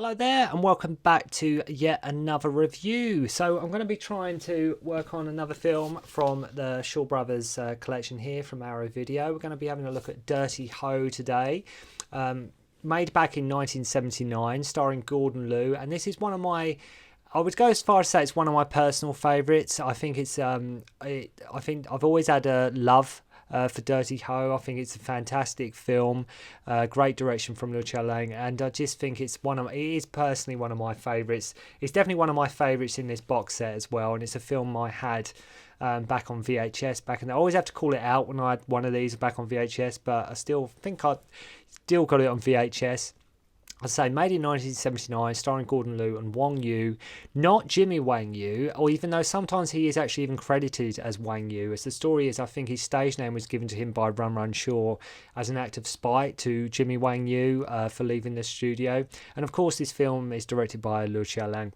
Hello there and welcome back to yet another review. So I'm going to be trying to work on another film from the Shaw Brothers collection here from Arrow Video. We're going to be having a look at Dirty Ho today. Made back in 1979, starring Gordon Lieh, and this is one of my, I would go as far as say it's one of my personal favourites. I think it's I think I've always had a love for Dirty Ho. I think it's a fantastic film, great direction from Lau Kar-leung, and I just think it is personally one of my favourites. It's definitely one of my favourites in this box set as well, and it's a film I had back on VHS back in the, I always have to call it out when I had one of these back on VHS, but I still think I still got it on VHS. I say made in 1979, starring Gordon Lieh and Wang, not Jimmy Wang, or even though sometimes he is actually even credited as Wang. As the story is, I think his stage name was given to him by Run Run Shaw as an act of spite to Jimmy Wang for leaving the studio. And of course, this film is directed by Lau Kar-leung.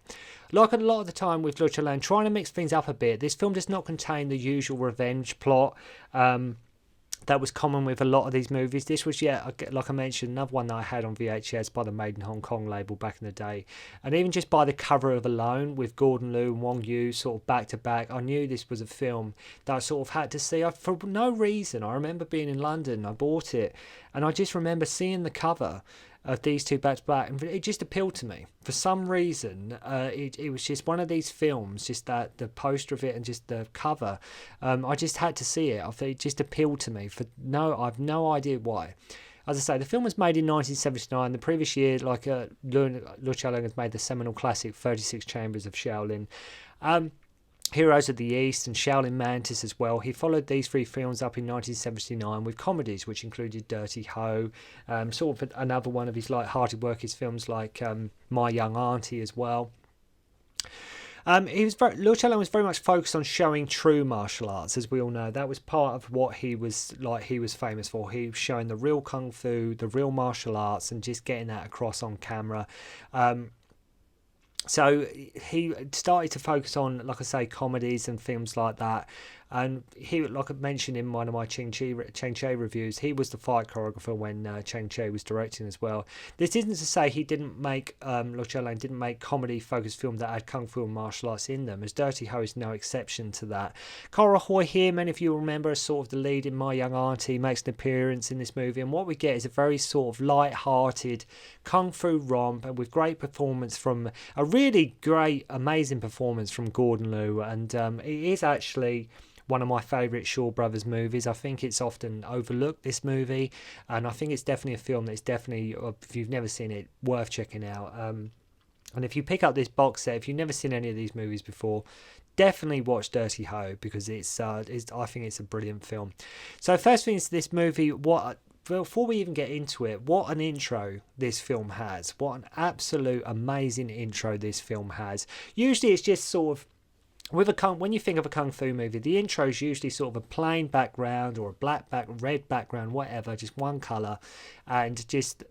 Like a lot of the time with Lau Kar-leung, trying to mix things up a bit, this film does not contain the usual revenge plot. That was common with a lot of these movies. This was, like I mentioned, another one that I had on VHS by the Made in Hong Kong label back in the day. And even just by the cover of alone, with Gordon Lieh and Wang sort of back to back, I knew this was a film that I sort of had to see. For no reason, I remember being in London, I bought it, and I just remember seeing the cover of these two back to back, and it just appealed to me for some reason. It was just one of these films, just that the poster of it and just the cover, I just had to see it. I think it just appealed to me I've no idea why. As I say, the film was made in 1979. The previous year, Lau Kar-leung has made the seminal classic 36 Chambers of Shaolin, Heroes of the East, and Shaolin Mantis as well. He followed these three films up in 1979 with comedies, which included Dirty Ho, sort of another one of his light-hearted work is films like My Young Auntie as well. Lau Kar-leung was very much focused on showing true martial arts, as we all know. That was part of what he was famous for. He was showing the real kung fu, the real martial arts, and just getting that across on camera. So he started to focus on, like I say, comedies and films like that. And he, like I mentioned in one of my Chang Che reviews, he was the fight choreographer when Chang Che was directing as well. This isn't to say he didn't make, Lau Kar-leung didn't make comedy-focused films that had kung fu and martial arts in them, as Dirty Ho is no exception to that. Cora Hoy here, many of you will remember, as sort of the lead in My Young Auntie, makes an appearance in this movie, and what we get is a very sort of light-hearted kung fu romp, and with great performance from, a really great, amazing performance from Gordon Lieh, and it is actually one of my favourite Shaw Brothers movies. I think it's often overlooked, this movie, and I think it's definitely a film that's definitely, if you've never seen it, worth checking out. And if you pick up this box set, if you've never seen any of these movies before, definitely watch Dirty Ho, because I think it's a brilliant film. So first thing is this movie, before we even get into it, what an intro this film has. What an absolute amazing intro this film has. Usually it's just sort of, when you think of a kung fu movie, the intro is usually sort of a plain background or a red background, whatever, just one colour, and just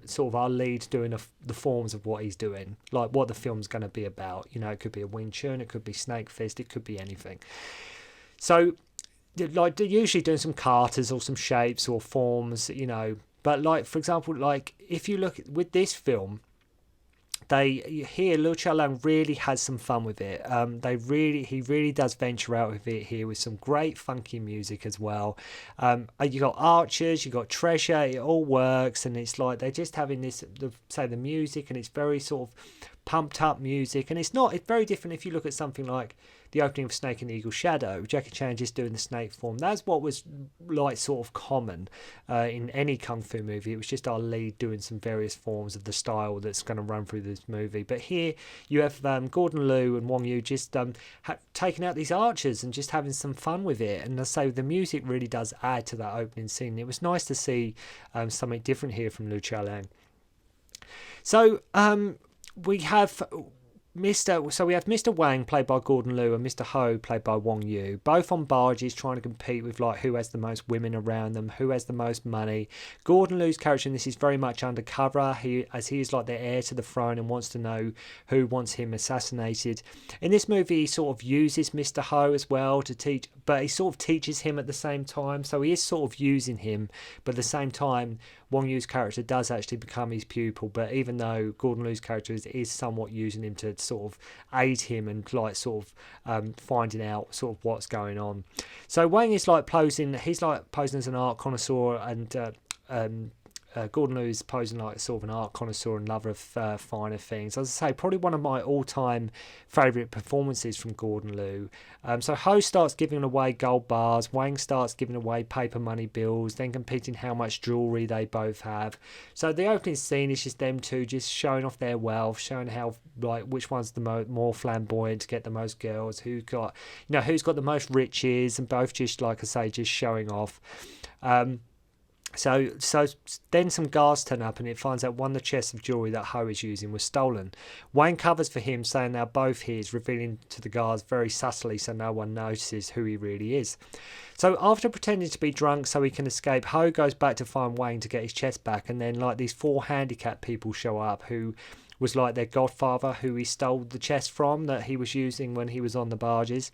sort of our lead doing the forms of what he's doing, like what the film's going to be about. You know, it could be a Wing Chun, it could be Snake Fist, it could be anything. So, like, they're usually doing some katas or some shapes or forms, you know. But, like, for example, like, if you look with this film, Lau Kar-leung really has some fun with it. He really does venture out with it here with some great funky music as well. You got archers, you got treasure, it all works, and it's like they're just having the music, and it's very sort of pumped up music, and it's very different if you look at something like the opening of Snake and the Eagle's Shadow, Jackie Chan just doing the snake form. That's what was like sort of common in any kung fu movie. It was just our lead doing some various forms of the style that's going to run through this movie. But here you have Gordon Lieh and Wang just taking out these archers and just having some fun with it. And I say the music really does add to that opening scene. It was nice to see something different here from Lau Kar-leung. So we have Mr. Wang, played by Gordon Lieh, and Mr. Ho, played by Wang, both on barges trying to compete with like who has the most women around them, who has the most money. Gordon Lieh's character in this is very much undercover, he is like the heir to the throne and wants to know who wants him assassinated. In this movie, he sort of uses Mr. Ho as well to teach, but he sort of teaches him at the same time, so he is sort of using him, but at the same time, Wong Yu's character does actually become his pupil, but even though Gordon Liu's character is somewhat using him to sort of aid him and like sort of finding out sort of what's going on. So Wang is like posing, he's like posing as an art connoisseur, and Gordon Liu is posing like sort of an art connoisseur and lover of finer things. As I say, probably one of my all-time favourite performances from Gordon Liu. So Ho starts giving away gold bars, Wang starts giving away paper money bills, then competing how much jewellery they both have. So the opening scene is just them two just showing off their wealth, showing how like which one's the more flamboyant to get the most girls, who's got the most riches, and both just like I say, just showing off. So then some guards turn up and it finds out one of the chests of jewellery that Ho is using was stolen. Wang covers for him, saying they're both his, revealing to the guards very subtly so no one notices who he really is. So after pretending to be drunk so he can escape, Ho goes back to find Wang to get his chest back, and then like these 4 handicapped people show up who was like their godfather who he stole the chest from that he was using when he was on the barges.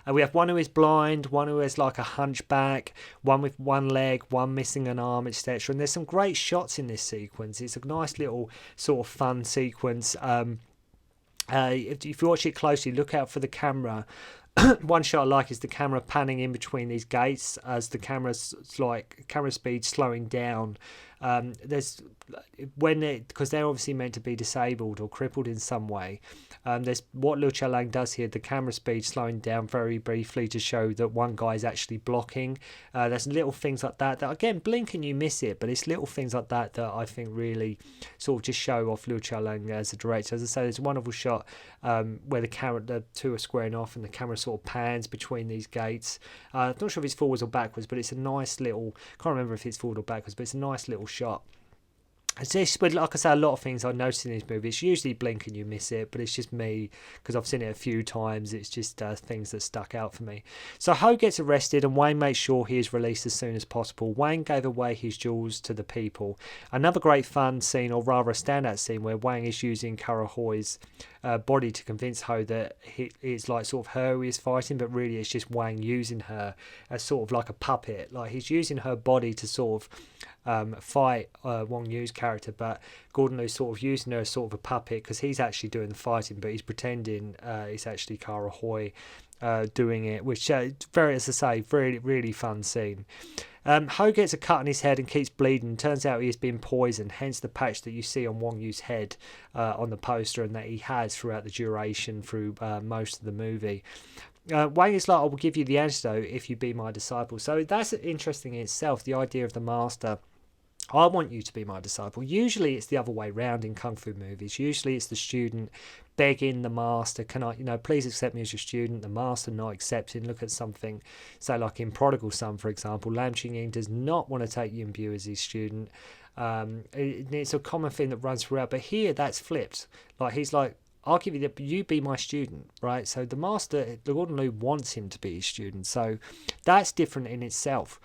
And we have one who is blind, one who has like a hunchback, one with one leg, one missing an arm, etc. And there's some great shots in this sequence. It's a nice little sort of fun sequence. If you watch it closely, look out for the camera. One shot I like is the camera panning in between these gates as the camera speed slowing down. There's because they're obviously meant to be disabled or crippled in some way. There's what Liu Kar-leung does here, the camera speed slowing down very briefly to show that one guy is actually blocking. There's little things like that again, blink and you miss it, but it's little things like that I think really sort of just show off Liu Kar-leung as a director. As I say, there's a wonderful shot where the two are squaring off and the camera sort of pans between these gates. I'm not sure if it's forwards or backwards, but it's a nice little, can't remember if it's forward or backwards, but it's a nice little shot. But like I say, a lot of things I noticed in this movie, it's usually blink and you miss it, but it's just me, because I've seen it a few times, it's just things that stuck out for me. So Ho gets arrested and Wang makes sure he is released as soon as possible. Wang gave away his jewels to the people. Another great fun scene, or rather a standout scene, where Wang is using Kara-hoi's body to convince Ho that it's like sort of her who is fighting, but really it's just Wang using her as sort of like a puppet. Like he's using her body to sort of fight Wong Yu's character, but Gordon Liu's sort of using her as sort of a puppet because he's actually doing the fighting, but he's pretending it's actually Kara-hoi doing it, which very, as I say, really, really fun scene. Ho gets a cut on his head and keeps bleeding. Turns out he has been poisoned, hence the patch that you see on Wong Yu's head on the poster, and that he has throughout the duration through most of the movie. Wang is like, I will give you the antidote if you be my disciple. So that's interesting in itself, the idea of the master. I want you to be my disciple. Usually it's the other way round in kung fu movies. Usually it's the student begging the master, can I, please accept me as your student. The master not accepting. Look at something, say like in Prodigal Son, for example, Lam Ching-ying does not want to take Yuen Bu as his student. It's a common thing that runs throughout, but here that's flipped. Like he's like, I'll give you you be my student, right? So the master, the Gordon Liu wants him to be his student. So that's different in itself.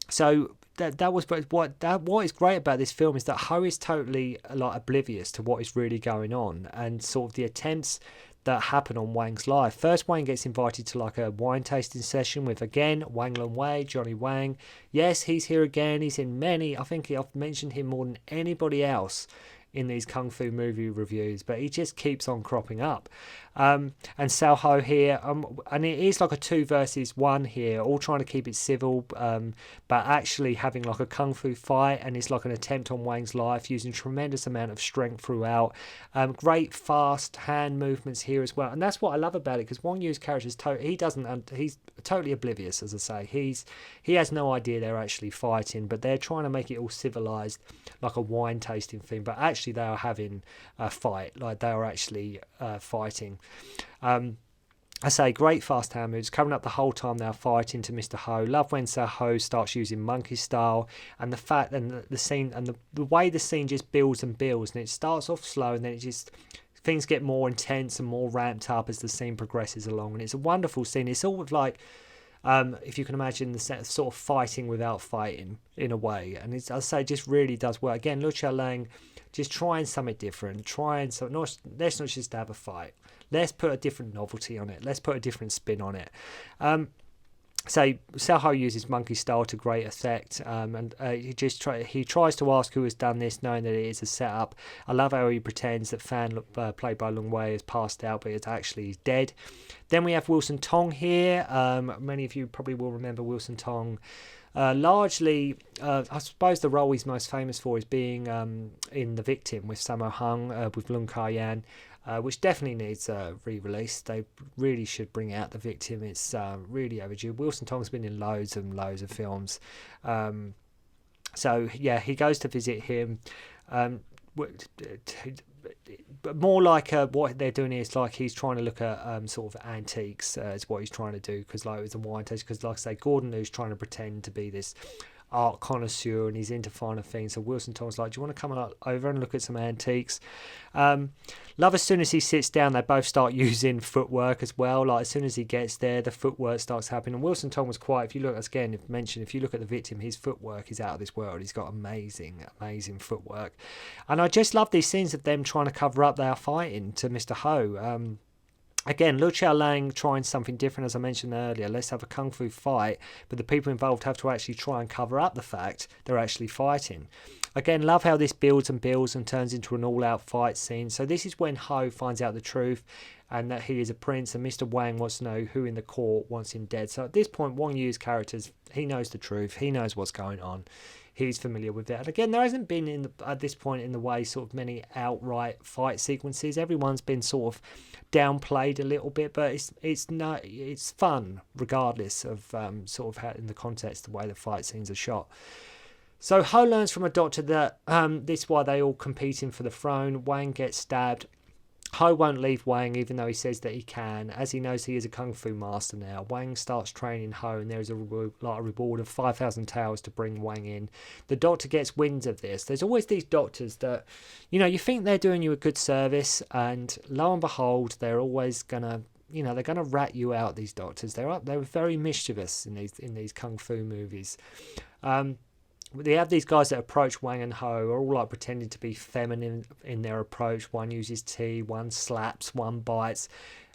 So that was what is great about this film is that Ho is totally like oblivious to what is really going on and sort of the attempts that happen on Wang's life. First, Wang gets invited to like a wine tasting session with, again, Lung-wei, Johnny Wang. Yes, he's here again. He's in many. I think I've mentioned him more than anybody else in these kung fu movie reviews, but he just keeps on cropping up. And Sao Ho here, and it is like a 2 versus 1 here, all trying to keep it civil, but actually having like a kung fu fight, and it's like an attempt on Wang's life, using tremendous amount of strength throughout. Great fast hand movements here as well, and that's what I love about it, because Wong Yu's character is he's totally oblivious, as I say. He has no idea they're actually fighting, but they're trying to make it all civilized, like a wine tasting thing, but actually they are having a fight, like they are actually fighting. I say great fast hand moves, coming up the whole time they're fighting to Mr. Ho. Love when Sir Ho starts using monkey style, and the fact and the scene and the way the scene just builds and builds, and it starts off slow and then it just things get more intense and more ramped up as the scene progresses along, and it's a wonderful scene. It's sort of like if you can imagine the sort of fighting without fighting in a way, and it's, I say, just really does work. Again, Liu Kar-leung just trying something different, let's not just have a fight. Let's put a different novelty on it. Let's put a different spin on it. So Sao uses monkey style to great effect, and he tries to ask who has done this, knowing that it is a setup. I love how he pretends that Fan, played by Lung-wei, has passed out, but it's actually dead. Then we have Wilson Tong here. Many of you probably will remember Wilson Tong. Largely, I suppose the role he's most famous for is being in The Victim with Sammo Hung, with Lau Kar-leung, which definitely needs re-release. They really should bring out The Victim. It's really overdue. Wilson Tong's been in loads and loads of films. So, yeah, he goes to visit him. But more like what they're doing is like he's trying to look at sort of antiques is what he's trying to do, because like it was a wine taste, because like I say, Gordon Liu's trying to pretend to be this art connoisseur and he's into finer things. So Wilson Tong's like, do you want to come over and look at some antiques? Love as soon as he sits down, they both start using footwork as well. Like as soon as he gets there, the footwork starts happening. And Wilson Tong was quite, if you look, again, if you look at The Victim, his footwork is out of this world. He's got amazing footwork. And I just love these scenes of them trying to cover up their fighting to Mr. Ho. Again, Liu Lang trying something different, as I mentioned earlier. Let's have a kung fu fight, but the people involved have to actually try and cover up the fact they're actually fighting. Again, love how this builds and builds and turns into an all-out fight scene. So this is when Ho finds out the truth and that he is a prince, and Mr. Wang wants to know who in the court wants him dead. So at this point, Wang Yu's characters, he knows the truth. He knows what's going on. He's familiar with it. And again, there hasn't been at this point in the way sort of many outright fight sequences. Everyone's been sort of downplayed a little bit, but it's fun regardless of sort of how, in the context, the way the fight scenes are shot. So Ho learns from a doctor that this is why they all competing for the throne. Wang gets stabbed. Ho won't leave Wang, even though he says that he can, as he knows he is a kung fu master now. Wang starts training Ho, and there's a reward of 5,000 taels to bring Wang in. The doctor gets wind of this. There's always these doctors that, you think they're doing you a good service, and lo and behold, they're always gonna, they're gonna rat you out. These doctors, they're very mischievous in these kung fu movies. They have these guys that approach Wang and Ho, are all like pretending to be feminine in their approach. One uses tea, one slaps, one bites.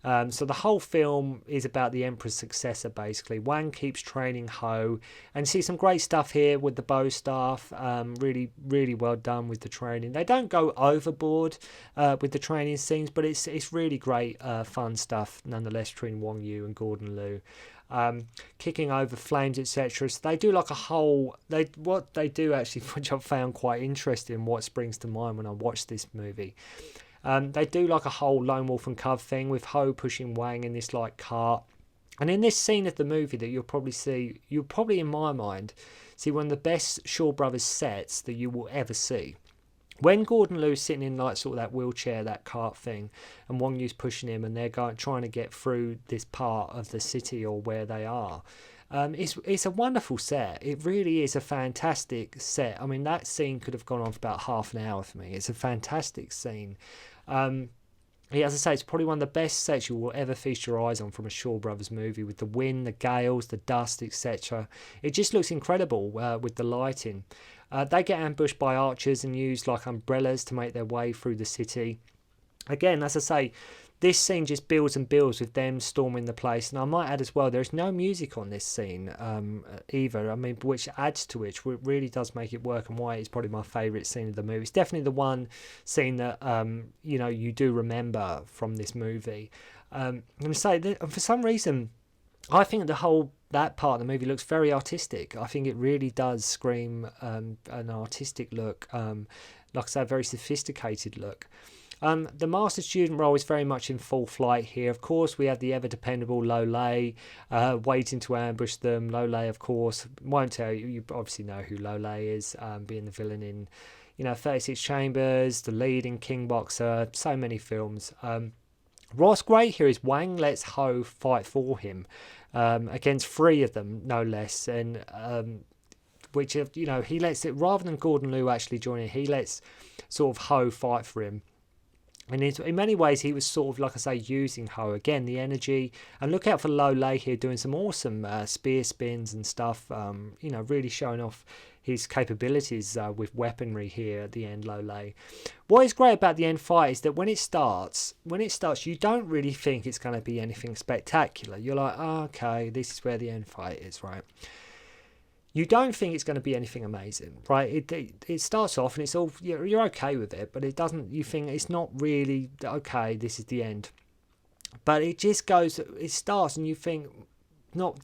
So the whole film is about the Emperor's successor, basically. Wang keeps training Ho, and see some great stuff here with the bow staff. Really, really well done with the training. They don't go overboard with the training scenes, but it's really great, fun stuff nonetheless between Wang Yu and Gordon Liu. Kicking over flames, etc. So they do like a whole. What they do actually, which I've found quite interesting, what springs to mind when I watch this movie. They do like a whole lone wolf and cub thing with Ho pushing Wang in this like cart. And in this scene of the movie that you'll probably in my mind see one of the best Shaw Brothers sets that you will ever see. When Gordon Liu's sitting in like sort of that wheelchair, that cart thing, and Wang Yu's pushing him, and they're trying to get through this part of the city or where they are. It's a wonderful set. It really is a fantastic set. I mean, that scene could have gone on for about half an hour for me. It's a fantastic scene. As I say, it's probably one of the best sets you will ever feast your eyes on from a Shaw Brothers movie, with the wind, the gales, the dust, etc. It just looks incredible with the lighting. They get ambushed by archers and use like umbrellas to make their way through the city. Again, as I say, this scene just builds and builds with them storming the place. And I might add as well, there's no music on this scene either. I mean, which adds to it, which really does make it work, and why it's probably my favourite scene of the movie. It's definitely the one scene that you do remember from this movie. I'm going to say that for some reason, I think that part of the movie looks very artistic. I think it really does scream an artistic look, like I say, a very sophisticated look. The master-student role is very much in full flight here. Of course, we have the ever-dependable Lieh waiting to ambush them. Lieh, of course, won't tell you. You obviously know who Lieh is, being the villain in 36 Chambers, the lead in King Boxer, so many films. What's great here is Wang lets Ho fight for him against 3 of them, no less, and which he lets it, rather than Gordon Liu actually joining, he lets sort of Ho fight for him. And in many ways, he was sort of, like I say, using Ho again, the energy. And look out for Lieh here doing some awesome spear spins and stuff. Really showing off his capabilities with weaponry here at the end, Lieh. What is great about the end fight is that when it starts, you don't really think it's going to be anything spectacular. You're like, oh, okay, this is where the end fight is, right? You don't think it's going to be anything amazing, right? It starts off and it's all, you're okay with it, but it doesn't, you think it's not really, okay, this is the end. But it just goes, it starts and you think,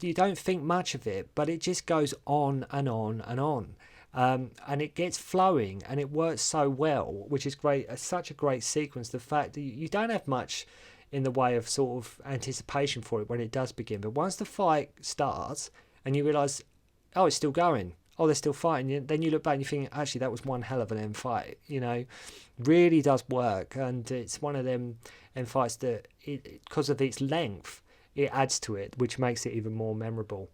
you don't think much of it, but it just goes on and on and on. And it gets flowing and it works so well, which is great. It's such a great sequence. The fact that you don't have much in the way of sort of anticipation for it when it does begin. But once the fight starts and you realise, oh, it's still going. Oh, they're still fighting. Then you look back and you think, actually, that was one hell of an end fight. Really does work. And it's one of them end fights that, because of its length, it adds to it, which makes it even more memorable.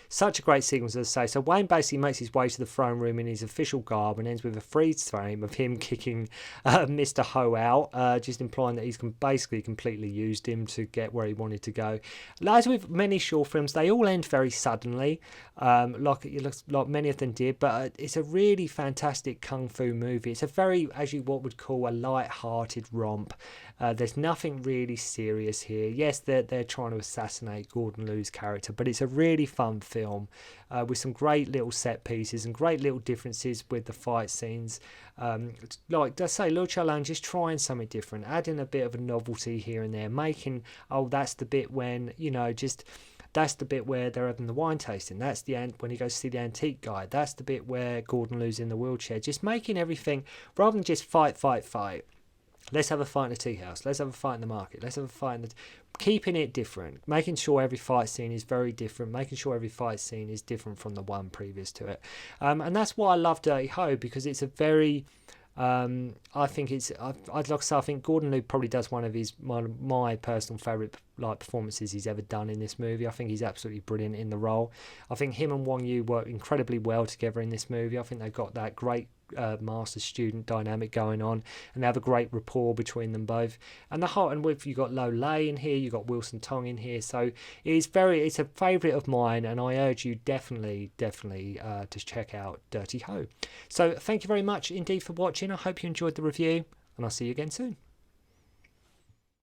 Such a great sequence, as I say. So Wayne basically makes his way to the throne room in his official garb and ends with a freeze frame of him kicking Mr. Ho out, just implying that he's basically completely used him to get where he wanted to go. As with many short films, they all end very suddenly, like many of them did, but it's a really fantastic kung fu movie. It's a very, as you what would call, a light-hearted romp. There's nothing really serious here. Yes, they're trying to assassinate Gordon Liu's character, but it's a really fun film with some great little set pieces and great little differences with the fight scenes. Like I say, Lau Kar-leung just trying something different, adding a bit of a novelty here and there, making, that's the bit when, that's the bit where they're having the wine tasting. That's the end when he goes to see the antique guy. That's the bit where Gordon Liu's in the wheelchair. Just making everything, rather than just fight. Let's have a fight in the tea house. Let's have a fight in the market. Let's have a fight in the... Keeping it different. Making sure every fight scene is very different. Making sure every fight scene is different from the one previous to it. And that's why I love Dirty Ho, because it's a very... I think it's... I'd like to say, I think Gordon Liu probably does one of my personal favourite performances he's ever done in this movie. I think he's absolutely brilliant in the role. I think him and Wang Yu work incredibly well together in this movie. I think they've got that great master-student dynamic going on, and they have a great rapport between them both. And you got Lieh in here, you got Wilson Tong in here, so it's a favourite of mine, and I urge you definitely to check out Dirty Ho. So thank you very much indeed for watching. I hope you enjoyed the review, and I'll see you again soon.